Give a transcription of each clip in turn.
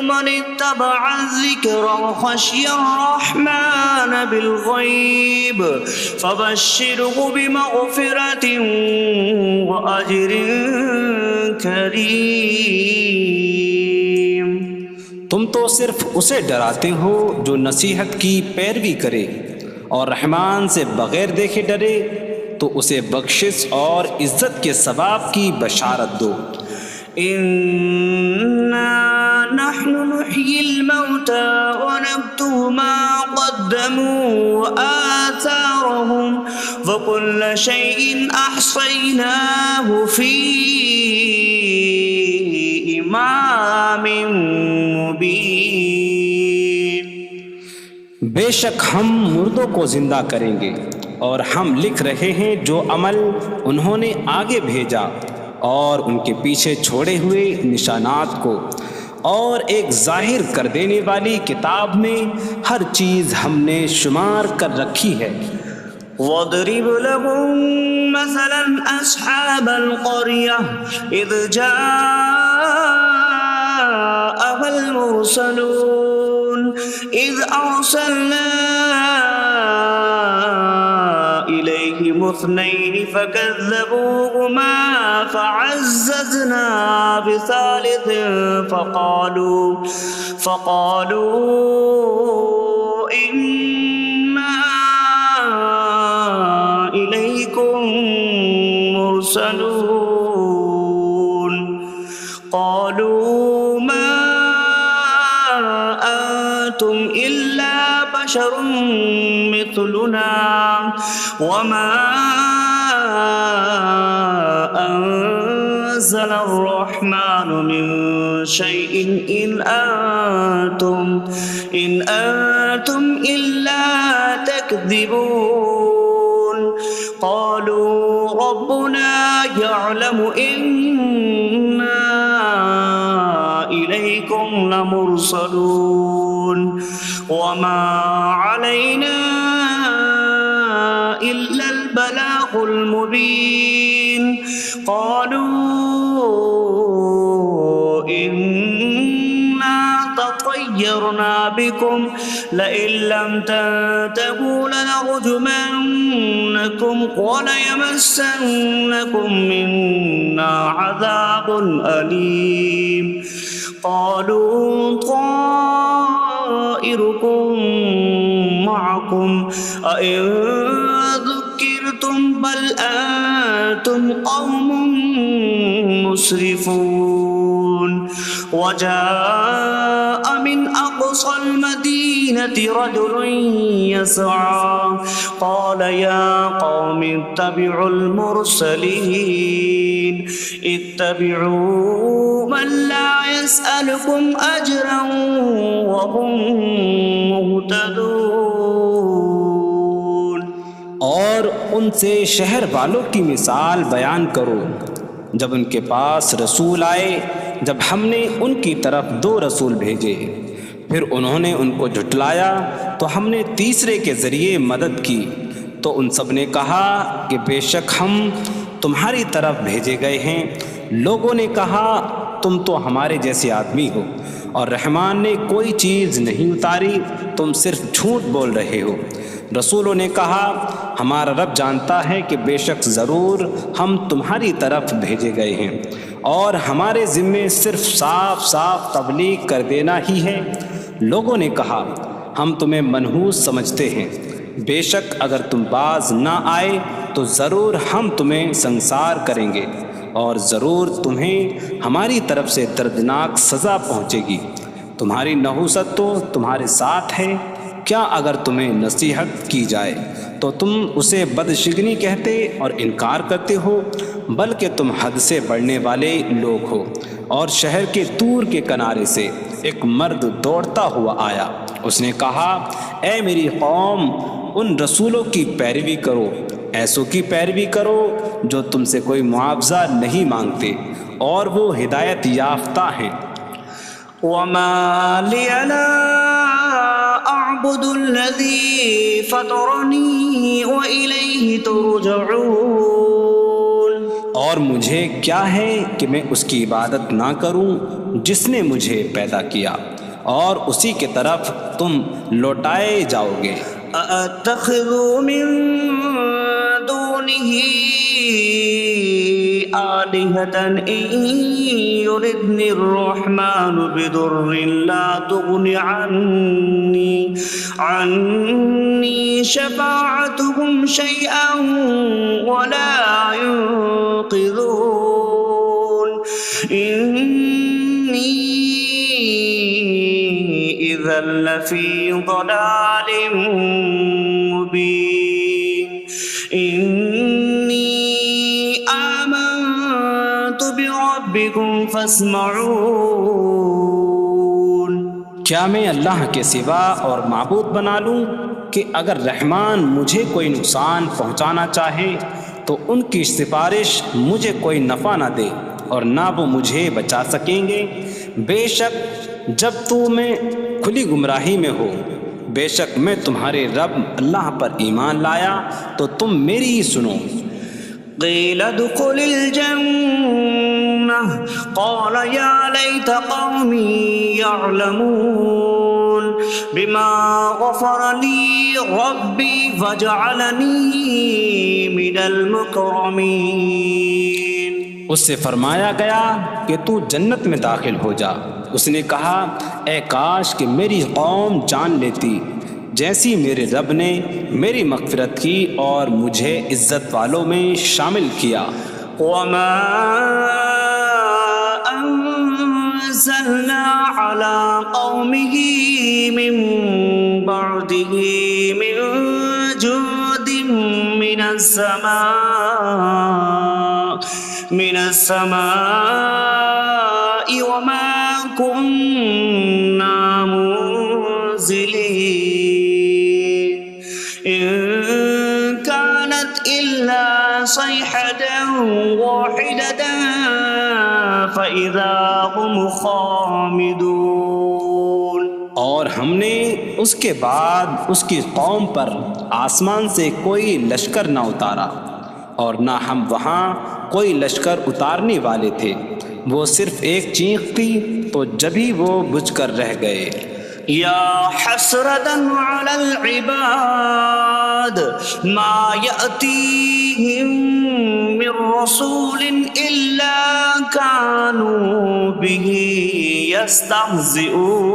من اتبع الذكر وخشي الرحمن بالغيب فبشره بمغفرة وأجر كريم۔ تم تو صرف اسے ڈراتے ہو جو نصیحت کی پیروی کرے اور رحمان سے بغیر دیکھے ڈرے، تو اسے بخشش اور عزت کے ثواب کی بشارت دو۔ نحن نحيي الموتى ونكتب ما قدموا وآثارهم وكل شيء أحصيناه في إمام مبين۔ بے شک ہم مردوں کو زندہ کریں گے اور ہم لکھ رہے ہیں جو عمل انہوں نے آگے بھیجا اور ان کے پیچھے چھوڑے ہوئے نشانات کو، اور ایک ظاہر کر دینے والی کتاب میں ہر چیز ہم نے شمار کر رکھی ہے۔ وَاضْرِبْ لَهُم مَّثَلًا أَصْحَابَ الْقَرْيَةِ إِذْ جَاءَهَا الْمُرْسَلُونَ إِذْ أَرْسَلْنَا إِلَيْهِمُ اثنين فكذبوهما فعززنا بثالث فقالوا إنا إليكم مرسلون قالوا ما أنتم إلا بشر مثلنا وما أنزل الرحمن من شيء إن أنتم إلا تكذبون قالوا ربنا يعلم إنا إليكم لمرسلون وما علينا إلا البلاغ المبين قالوا إنا تطيرنا بكم لئن لم تنتهوا لنرجمنكم وليمسنكم منا عذاب أليم قالوا طائركم معكم أئن ذكرتم بل أنتم قوم مسرفون وجاء من أقصى المدينة رجل يسعى قال يا قوم اتبعوا المرسلين اتبعوا من لا يسألكم أجرا وهم مهتدون۔ اور ان سے شہر والوں کی مثال بیان کرو جب ان کے پاس رسول آئے، جب ہم نے ان کی طرف 2 رسول بھیجے، پھر انہوں نے ان کو جھٹلایا تو ہم نے تیسرے کے ذریعے مدد کی، تو ان سب نے کہا کہ بے شک ہم تمہاری طرف بھیجے گئے ہیں۔ لوگوں نے کہا تم تو ہمارے جیسے آدمی ہو اور رحمان نے کوئی چیز نہیں اتاری، تم صرف جھوٹ بول رہے ہو۔ رسولوں نے کہا ہمارا رب جانتا ہے کہ بے شک ضرور ہم تمہاری طرف بھیجے گئے ہیں اور ہمارے ذمے صرف صاف صاف تبلیغ کر دینا ہی ہے۔ لوگوں نے کہا ہم تمہیں منحوس سمجھتے ہیں، بے شک اگر تم باز نہ آئے تو ضرور ہم تمہیں سنسار کریں گے اور ضرور تمہیں ہماری طرف سے دردناک سزا پہنچے گی۔ تمہاری نحوست تو تمہارے ساتھ ہے، کیا اگر تمہیں نصیحت کی جائے تو تم اسے بدشگنی کہتے اور انکار کرتے ہو؟ بلکہ تم حد سے بڑھنے والے لوگ ہو۔ اور شہر کے دور کے کنارے سے ایک مرد دوڑتا ہوا آیا، اس نے کہا اے میری قوم، ان رسولوں کی پیروی کرو، ایسوں کی پیروی کرو جو تم سے کوئی معاوضہ نہیں مانگتے اور وہ ہدایت یافتہ ہیں۔ وما لي لا أعبد الذي فطرني وإليه ترجعون۔ اور مجھے کیا ہے کہ میں اس کی عبادت نہ کروں جس نے مجھے پیدا کیا اور اسی کی طرف تم لوٹائے جاؤ گے۔ أأتخذ من دونه آلهة إن يردني الرحمن بضر لا تغن عني شفاعتهم شيئا ولا ينقذون إني إذا لفي ضلال مبين إني آمنت بربكم فاسمعون۔ کیا میں اللہ کے سوا اور معبود بنا لوں کہ اگر رحمان مجھے کوئی نقصان پہنچانا چاہے تو ان کی سفارش مجھے کوئی نفع نہ دے اور نہ وہ مجھے بچا سکیں گے۔ بے شک جب میں کھلی گمراہی میں ہو، بے شک میں تمہارے رب اللہ پر ایمان لایا تو تم میری ہی سنو۔ قیل ادخل الجنہ قال یا لیت قومی یعلمون بما غفر لي ربي وجعلني من المكرمين. اس سے فرمایا گیا کہ تو جنت میں داخل ہو جا. اس نے کہا اے کاش کہ میری قوم جان لیتی جیسی میرے رب نے میری مغفرت کی اور مجھے عزت والوں میں شامل کیا. وما أنزلنا على قومه من بعده من جود من السماء وما كنا منزلين إن كانت إلا صيحة واحدة فإذا هم خامدون. اور ہم نے اس کے بعد اس کی قوم پر آسمان سے کوئی لشکر نہ اتارا اور نہ ہم وہاں کوئی لشکر اتارنے والے تھے. وہ صرف ایک چیخ تھی تو جبھی وہ بجھ کر رہ گئے. یا حسرة على العباد ما يأتيهم من رسول إلا كانوا به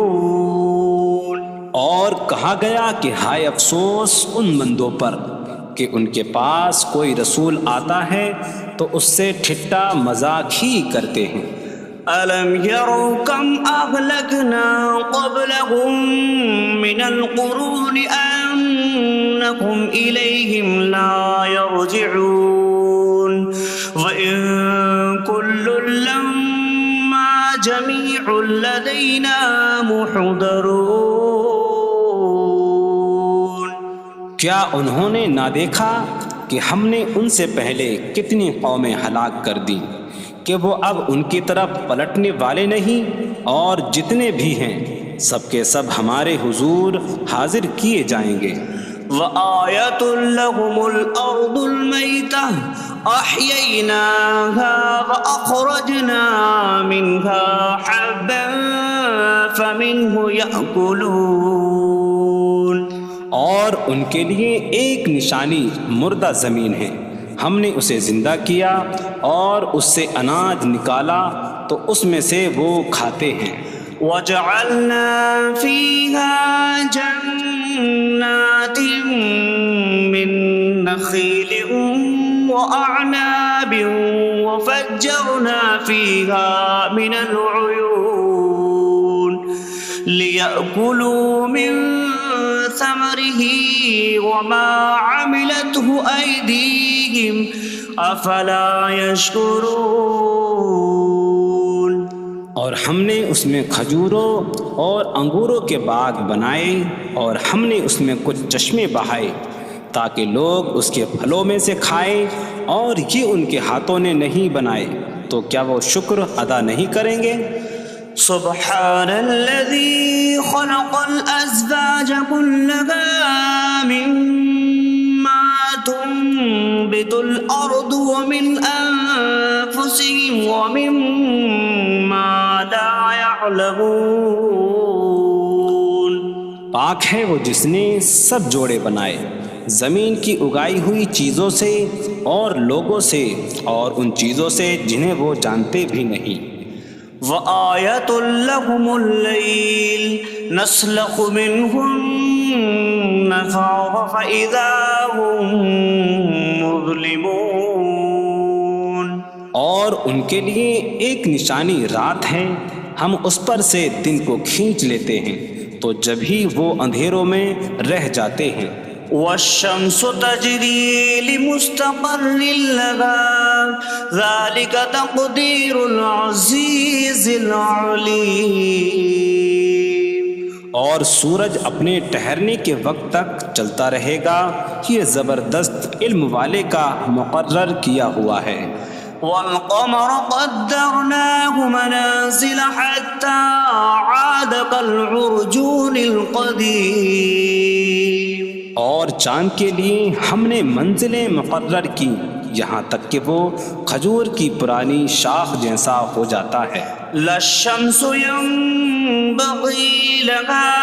يستهزئون. اور کہا گیا کہ ہائے افسوس ان بندوں پر کہ ان کے پاس کوئی رسول آتا ہے تو اس سے ٹھٹا مذاق ہی کرتے ہیں. ألم يروا كم أهلكنا قبلهم من القرون أنكم إليهم لا يرجعون وإن كل لما جميع لدينا محضرون. کیا انہوں نے نہ دیکھا کہ ہم نے ان سے پہلے کتنی قومیں ہلاک کر دیں کہ وہ اب ان کی طرف پلٹنے والے نہیں، اور جتنے بھی ہیں سب کے سب ہمارے حضور حاضر کیے جائیں گے. وآية لهم الأرض الميتة أحييناها وأخرجنا منها حبا فمنه يأكلون. اور ان کے لیے ایک نشانی مردہ زمین ہے، ہم نے اسے زندہ کیا اور اس سے اناج نکالا تو اس میں سے وہ کھاتے ہیں. وجعلنا فيها جنات من نخيل وأعناب وفجرنا فيها من العيون ليأكلوا من ثمره وما عملته أيديهم أفلا يشكرون. اور ہم نے اس میں کھجوروں اور انگوروں کے باغ بنائے اور ہم نے اس میں کچھ چشمے بہائے تاکہ لوگ اس کے پھلوں میں سے کھائیں، اور یہ ان کے ہاتھوں نے نہیں بنائے تو کیا وہ شکر ادا نہیں کریں گے؟ سبحان الذي خلق الأزواج كلها مما تنبت الأرض ومن أنفسهم ومما لا يعلمون. پاک ہے وہ جس نے سب جوڑے بنائے زمین کی اگائی ہوئی چیزوں سے اور لوگوں سے اور ان چیزوں سے جنہیں وہ جانتے بھی نہیں. وآية لهم الليل نسلخ منه النهار فإذا هم مظلمون. اور ان کے لیے ایک نشانی رات ہے، ہم اس پر سے دن کو کھینچ لیتے ہیں تو جب ہی وہ اندھیروں میں رہ جاتے ہیں. والشمس تجري لمستقر لها ذلك تقدير العزيز العليم. اور سورج اپنے ٹھہرنے کے وقت تک چلتا رہے گا، یہ زبردست علم والے کا مقرر کیا ہوا ہے. والقمر قدرناه منازل حتى عاد كالعرجون القديم. اور چاند کے لیے ہم نے منزلیں مقرر کی یہاں تک کہ وہ کھجور کی پرانی شاخ جیسا ہو جاتا ہے. لا الشمس ينبغي لها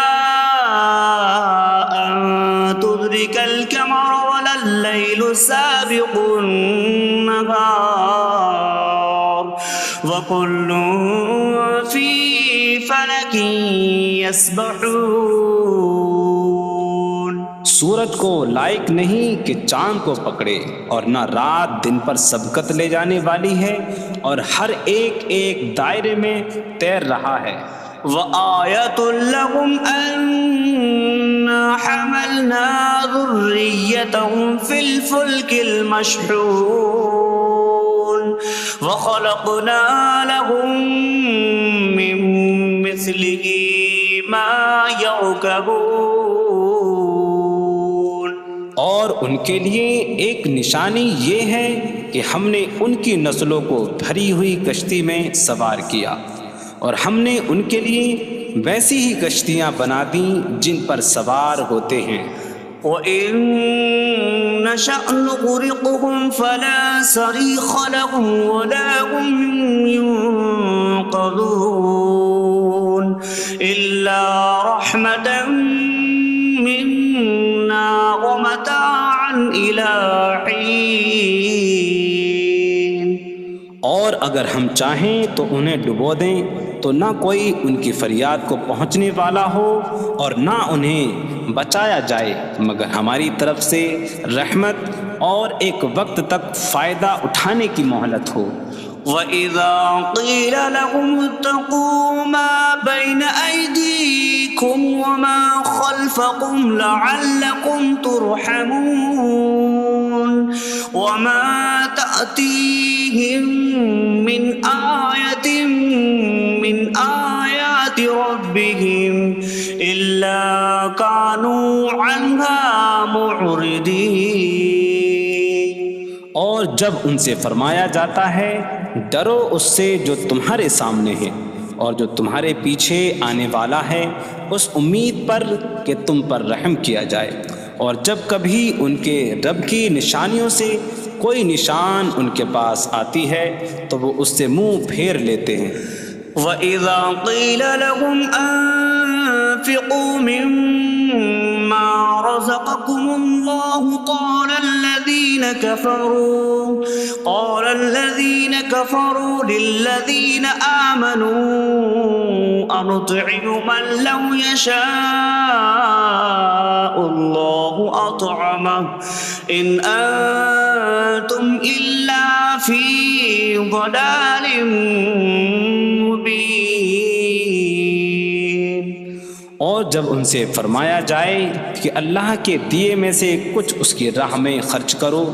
أن تدرك القمر ولا الليل سابق النهار وكل في فلك يسبحون۔ سورج کو لائق نہیں کہ چاند کو پکڑے، اور نہ رات دن پر سبقت لے جانے والی ہے، اور ہر ایک ایک دائرے میں تیر رہا ہے۔ وآية لهم أنا حملنا ذريتهم في الفلك المشحون وخلقنا لهم من مثله ما يركبون۔ اور ان کے لیے ایک نشانی یہ ہے کہ ہم نے ان کی نسلوں کو بھری ہوئی کشتی میں سوار کیا، اور ہم نے ان کے لیے ویسی ہی کشتیاں بنا دیں جن پر سوار ہوتے ہیں۔ وَإِن نَّشَأْ نُغْرِقْهُمْ فَلَا صَرِيخَ لَهُمْ وَلَا هُمْ يُنقَذُونَ إِلَّا رَحْمَةً مِّنَّا وَمَتَاعًا إِلَىٰ حِينٍ۔ اور اگر ہم چاہیں تو انہیں ڈبو دیں تو نہ کوئی ان کی فریاد کو پہنچنے والا ہو، اور نہ انہیں بچایا جائے مگر ہماری طرف سے رحمت اور ایک وقت تک فائدہ اٹھانے کی مہلت ہو۔ وَإِذَا قِيلَ لَهُمُ اتَّقُوا مَا بَيْنَ أَيْدِيكُمْ وَمَا خَلْفَكُمْ لَعَلَّكُمْ تُرْحَمُونَ وَمَا تَأْتِيهِمْ مِنْ آيَةٍ مِنْ آيَاتِ رَبِّهِمْ إِلَّا كَانُوا عَنْهَا مُعْرِضِينَ۔ اور جب ان سے فرمایا جاتا ہے ڈرو اس سے جو تمہارے سامنے ہے اور جو تمہارے پیچھے آنے والا ہے، اس امید پر کہ تم پر رحم کیا جائے، اور جب کبھی ان کے رب کی نشانیوں سے کوئی نشان ان کے پاس آتی ہے تو وہ اس سے منہ پھیر لیتے ہیں۔ وَإِذَا قِيلَ لَهُمْ أَنفِقُوا مِمَّا رَزَقَكُمُ اللَّهُ قَالَ الَّذِينَ كَفَرُوا لِلَّذِينَ آمَنُوا أَنُطْعِمُ مَن لَّوْ يَشَاءُ اللَّهُ أَطْعَمَهُ إِنْ أَنتُمْ إِلَّا فِي ضَلَالٍ مبین۔ اور جب ان سے فرمایا جائے کہ اللہ کے دیے میں سے کچھ اس کی راہ میں خرچ کرو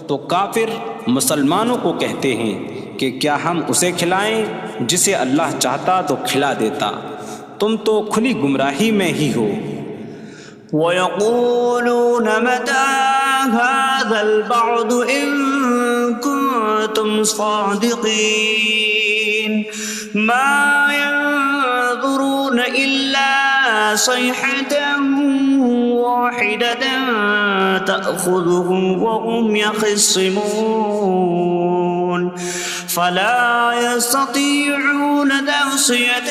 تو کافر مسلمانوں کو کہتے ہیں کہ کیا ہم اسے کھلائیں جسے اللہ چاہتا تو کھلا دیتا، تم تو کھلی گمراہی میں ہی ہو۔ وَيَقُولُونَ مَتَىٰ هَٰذَا الْوَعْدُ إِن كُنتُمْ صَادِقِينَ مَا يَنظُرُونَ إِلَّا صَيْحَةً وَاحِدَةً تَأْخُذُهُمْ وَهُمْ يَخِصِّمُونَ فَلَا يَسْتَطِيعُونَ تَوْصِيَةً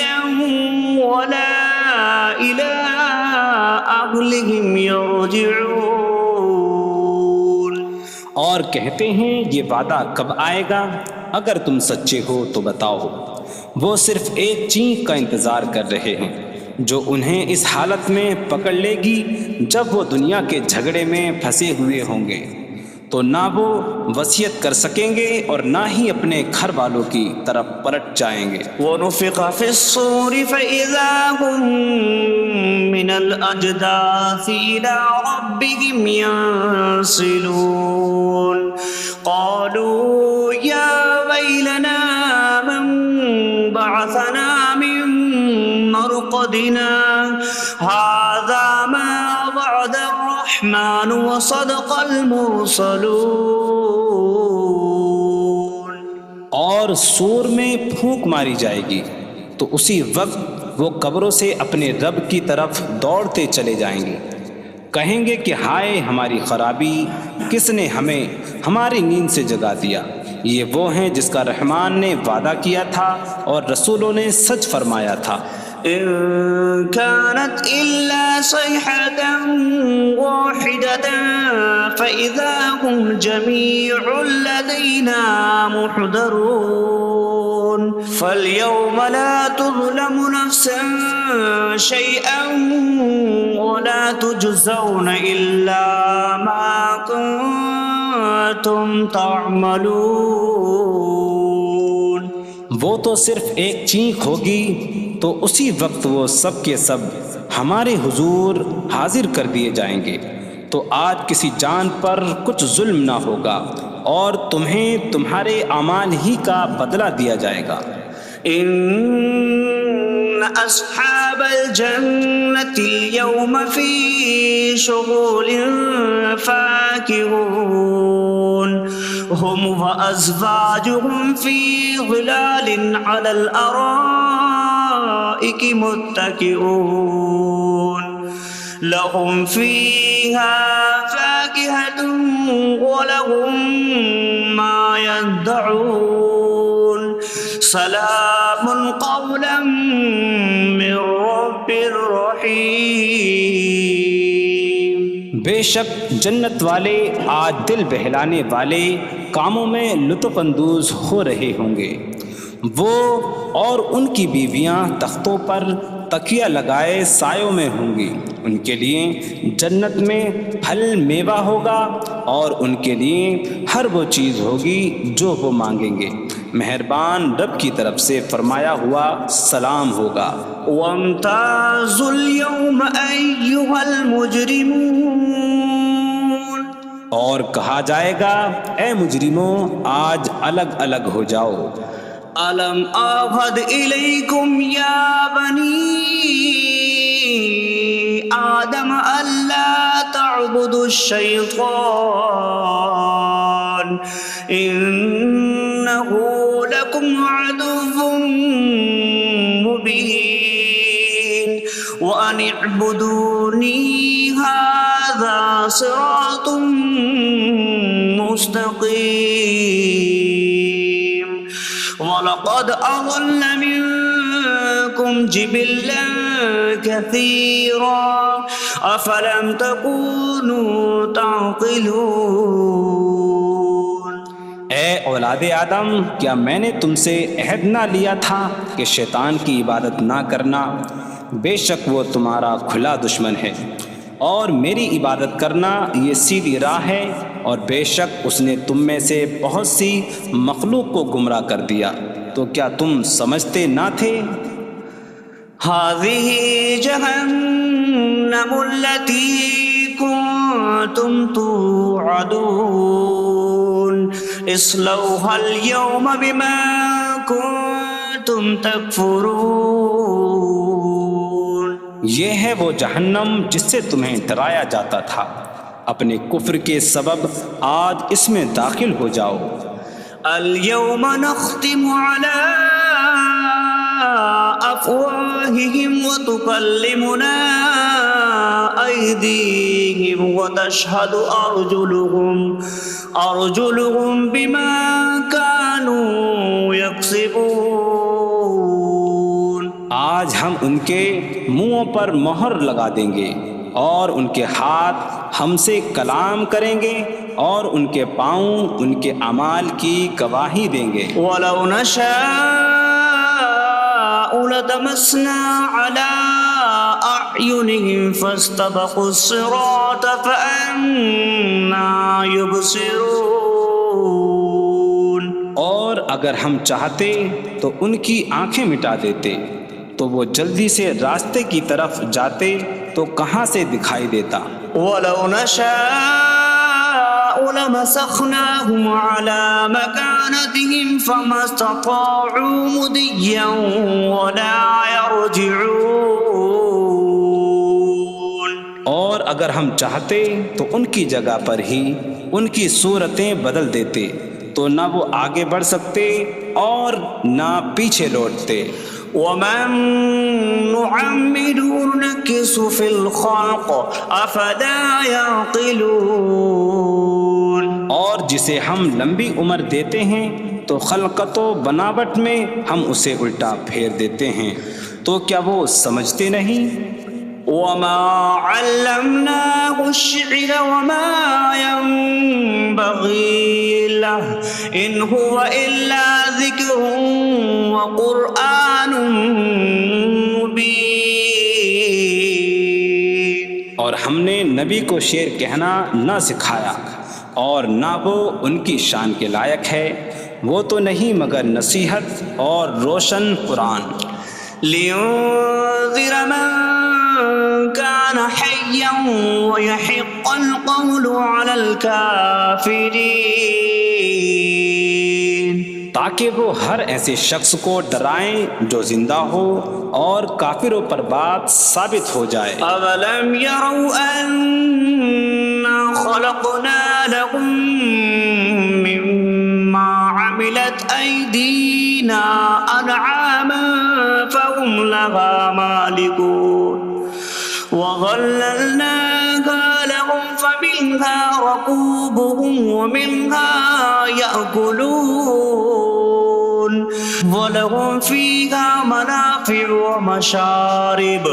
وَلَا إِلَىٰ أَهْلِهِمْ يَرْجِعُونَ۔ اور کہتے ہیں یہ وعدہ کب آئے گا؟ اگر تم سچے ہو تو بتاؤ۔ وہ صرف ایک چینخ کا انتظار کر رہے ہیں جو انہیں اس حالت میں پکڑ لے گی جب وہ دنیا کے جھگڑے میں پھنسے ہوئے ہوں گے، تو نہ وہ وصیت کر سکیں گے اور نہ ہی اپنے گھر والوں کی طرف پلٹ جائیں گے۔ وَنُفِخَ فِي الصُّورِ فَإِذَا هُم مِّنَ الْأَجْدَاثِ إِلَىٰ رَبِّهِمْ يَنسِلُونَ قَالُوا يَا وَيْلَنَا مَن بَعَثَنَا مِن مَّرْقَدِنَا هَٰذَا مَا وَعَدَ الرَّحْمَٰنُ وَصَدَقَ الْمُرْسَلُونَ۔ اور سور میں پھونک ماری جائے گی تو اسی وقت وہ قبروں سے اپنے رب کی طرف دوڑتے چلے جائیں گے، کہیں گے کہ ہائے ہماری خرابی، کس نے ہمیں ہماری نیند سے جگا دیا۔ یہ وہ ہیں جس کا رحمان نے وعدہ کیا تھا اور رسولوں نے سچ فرمایا تھا۔ إن كانت إلا صيحة واحدة فإذا هم جميع لدينا محضرون فاليوم لا تظلم نفس شيئا ولا تجزون إلا ما كنتم تعملون. وہ تو صرف ایک چینخ ہوگی تو اسی وقت وہ سب کے سب ہمارے حضور حاضر کر دیے جائیں گے. تو آج کسی جان پر کچھ ظلم نہ ہوگا اور تمہیں تمہارے اعمال ہی کا بدلہ دیا جائے گا. إن أصحاب الجنة اليوم في شغل فاكهون هم وأزواجهم في ظلال على الأرائك متكئون لهم فيها فاكهة ولهم ما يدعون سلام قولا من رب رحیم. بے شک جنت والے آج دل بہلانے والے کاموں میں لطف اندوز ہو رہے ہوں گے. وہ اور ان کی بیویاں تختوں پر تکیہ لگائے سایوں میں ہوں گی. ان کے لیے جنت میں پھل میوہ ہوگا اور ان کے لیے ہر وہ چیز ہوگی جو وہ مانگیں گے. مہربان رب کی طرف سے فرمایا ہوا سلام ہوگا. وامتازوا اليوم أيها المجرمون اور کہا جائے گا اے مجرموں آج الگ الگ ہو جاؤ. ألم أعهد إليكم يا بني آدم ألا تعبدوا الشيطان إنه لكم عدو مبين وأن اعبدوني هذا صراط مستقيم وَلَقَدْ أَضَلَّ مِنكُمْ جِبِلًّا كَثِيرًا أَفَلَمْ تَكُونُوا تَعْقِلُونَ. اے اولاد آدم کیا میں نے تم سے عہد نہ لیا تھا کہ شیطان کی عبادت نہ کرنا؟ بے شک وہ تمہارا کھلا دشمن ہے اور میری عبادت کرنا یہ سیدھی راہ ہے اور بے شک اس نے تم میں سے بہت سی مخلوق کو گمراہ کر دیا. تو کیا تم سمجھتے نہ تھے؟ هذه جهنم التي كنتم توعدون اصلوها اليوم بما كنتم تكفرون. یہ ہے وہ جہنم جس سے تمہیں ڈرایا جاتا تھا. اپنے کفر کے سبب آج اس میں داخل ہو جاؤ. اليوم نختم على أفواههم وتكلمنا أيديهم وتشهد أرجلهم بما كانوا يكسبون. آج ہم ان کے منہوں پر مہر لگا دیں گے اور ان کے ہاتھ ہم سے کلام کریں گے اور ان کے پاؤں ان کے اعمال کی گواہی دیں گے. وَلَوْ نَشَاءُ لَطَمَسْنَا عَلَىٰ أَعْيُنِهِمْ فَاسْتَبَقُوا الصِّرَاطَ فَأَنَّىٰ يُبْصِرُونَ. اور اگر ہم چاہتے تو ان کی آنکھیں مٹا دیتے تو وہ جلدی سے راستے کی طرف جاتے تو کہاں سے دکھائی دیتا. وَلَوْ نَشَاءُ لَمَسَخْنَاهُمْ عَلَىٰ مَكَانَتِهِمْ فَمَا اسْتَطَاعُوا مُضِيًّا وَلَا يَرْجِعُونَ. اور اگر ہم چاہتے تو ان کی جگہ پر ہی ان کی صورتیں بدل دیتے تو نہ وہ آگے بڑھ سکتے اور نہ پیچھے لوٹتے. وَمَن نُعَمِّرْهُ نُنَكِّسْهُ فِي الْخَلْقِ أَفَلَا يَعْقِلُونَ. اور جسے ہم لمبی عمر دیتے ہیں تو خلقت و بناوٹ میں ہم اسے الٹا پھیر دیتے ہیں. تو کیا وہ سمجھتے نہیں؟ وما علمناه الشعر وما ينبغي له إن هو إلا ذكر وقرآن مبين. اور ہم نے نبی کو شعر کہنا نہ سکھایا اور نہ وہ ان کی شان کے لائق ہے، وہ تو نہیں مگر نصیحت اور روشن قرآن. لينذر من كان حيا ويحق القول على الكافرين. تاکہ وہ ہر ایسے شخص کو ڈرائیں جو زندہ ہو اور کافروں پر بات ثابت ہو جائے. أولم يروا أنا خلقنا لهم مما عملت أيدينا أنعاما فهم لها مالكون وظللناها لهم فمنها ركوبهم ومنها يأكلون ولهم فيها منافع ومشارب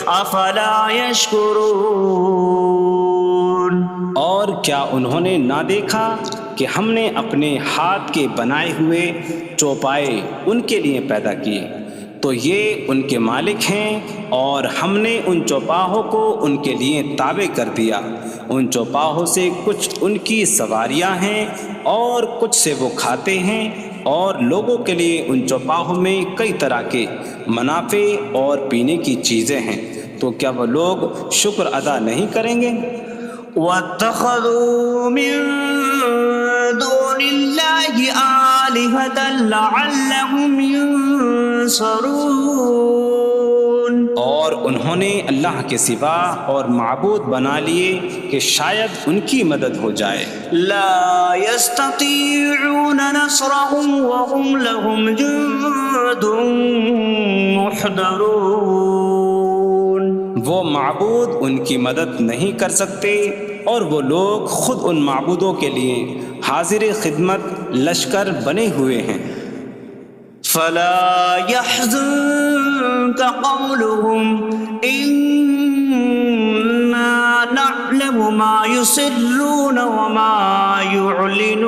أفلا يشكرون. اور کیا انہوں نے نہ دیکھا کہ ہم نے اپنے ہاتھ کے بنائے ہوئے چوپائے ان کے لیے پیدا کیے، تو یہ ان کے مالک ہیں، اور ہم نے ان چوپاہوں کو ان کے لیے تابع کر دیا. ان چوپاہوں سے کچھ ان کی سواریاں ہیں اور کچھ سے وہ کھاتے ہیں، اور لوگوں کے لیے ان چوپاہوں میں کئی طرح کے منافع اور پینے کی چیزیں ہیں. تو کیا وہ لوگ شکر ادا نہیں کریں گے؟ واتخذوا من دون الله آلهة لعلهم ينصرون. اور انہوں نے اللہ کے سوا اور معبود بنا لیے کہ شاید ان کی مدد ہو جائے. لا يستطيعون نصرهم وهم لهم جند محضرون. وہ معبود ان کی مدد نہیں کر سکتے، اور وہ لوگ خود ان معبودوں کے لیے حاضر خدمت لشکر بنے ہوئے ہیں. فلا يحزنك قولهم إنا نعلم ما يسرون وما يعلنون.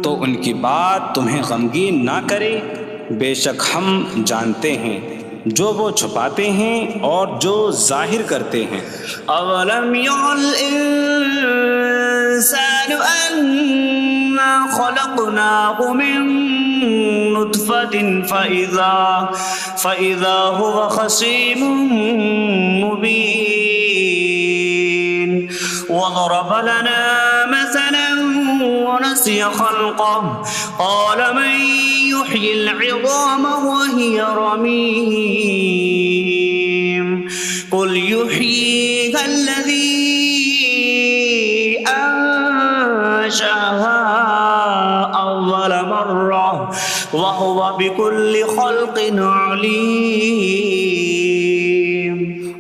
تو ان کی بات تمہیں غمگین نہ کرے، بے شک ہم جانتے ہیں جو وہ چھپاتے ہیں اور جو ظاہر کرتے ہیں. اولم ير الانسان انا خلقناه من نطفة فإذا هو خصيم مبين. وضرب لنا مثلا ونسي خلقه قال من يحيي العظام وهي رميم قل يحييها الذي أنشأها أول مرة وهو بكل خلق عليم.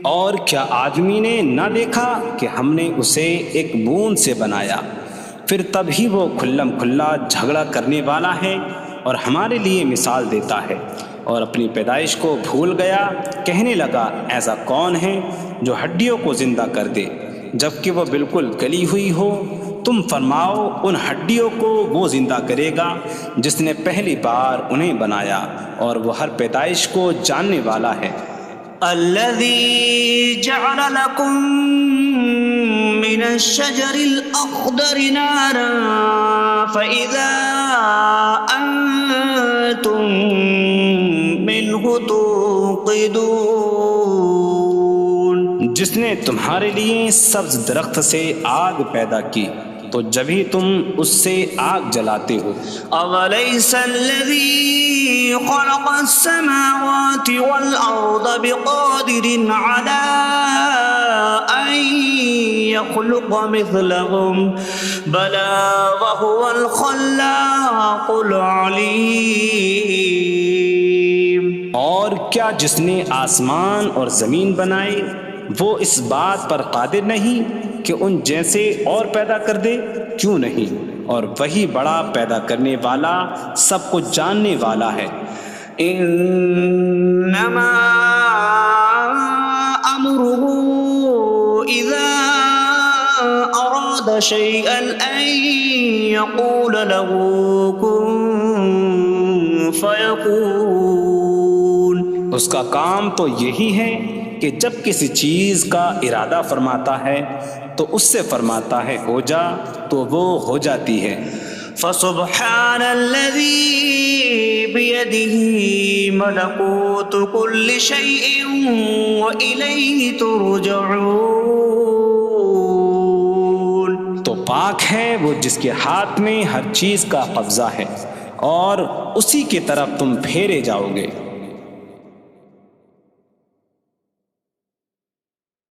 اور کیا آدمی نے نہ دیکھا کہ ہم نے اسے ایک بوند سے بنایا، پھر تب ہی وہ کھلم کھلا جھگڑا کرنے والا ہے اور ہمارے لیے مثال دیتا ہے. اور اپنی پیدائش کو بھول گیا، کہنے لگا ایسا کون ہے جو ہڈیوں کو زندہ کر دے جبکہ وہ بالکل گلی ہوئی ہو. تم فرماؤ ان ہڈیوں کو وہ زندہ کرے گا جس نے پہلی بار انہیں بنایا، اور وہ ہر پیدائش کو جاننے والا ہے. الذي جعل لكم من الشجر الأخضر نارا فإذا أنتم منه توقدون. جس نے تمہارے لیے سبز درخت سے آگ پیدا کی تو جبھی تم اس سے آگ جلاتے ہو. أوليس الذي خلق السماوات والأرض بقادر على أن يخلق مثلهم بلى وهو الخلاق العليم. اور کیا جس نے آسمان اور زمین بنائے وہ اس بات پر قادر نہیں کہ ان جیسے اور پیدا کر دے؟ کیوں نہیں، اور وہی بڑا پیدا کرنے والا سب کو جاننے والا ہے. إنما أمره إذا أراد شيئا أن يقول له كن فيكون. اس کا کام تو یہی ہے کہ جب کسی چیز کا ارادہ فرماتا ہے تو اس سے فرماتا ہے ہو جا تو وہ ہو جاتی ہے. فسبحان الذي بيده ملكوت كل شيء وإليه ترجعون. تو پاک ہے وہ جس کے ہاتھ میں ہر چیز کا قبضہ ہے اور اسی کی طرف تم پھیرے جاؤ گے.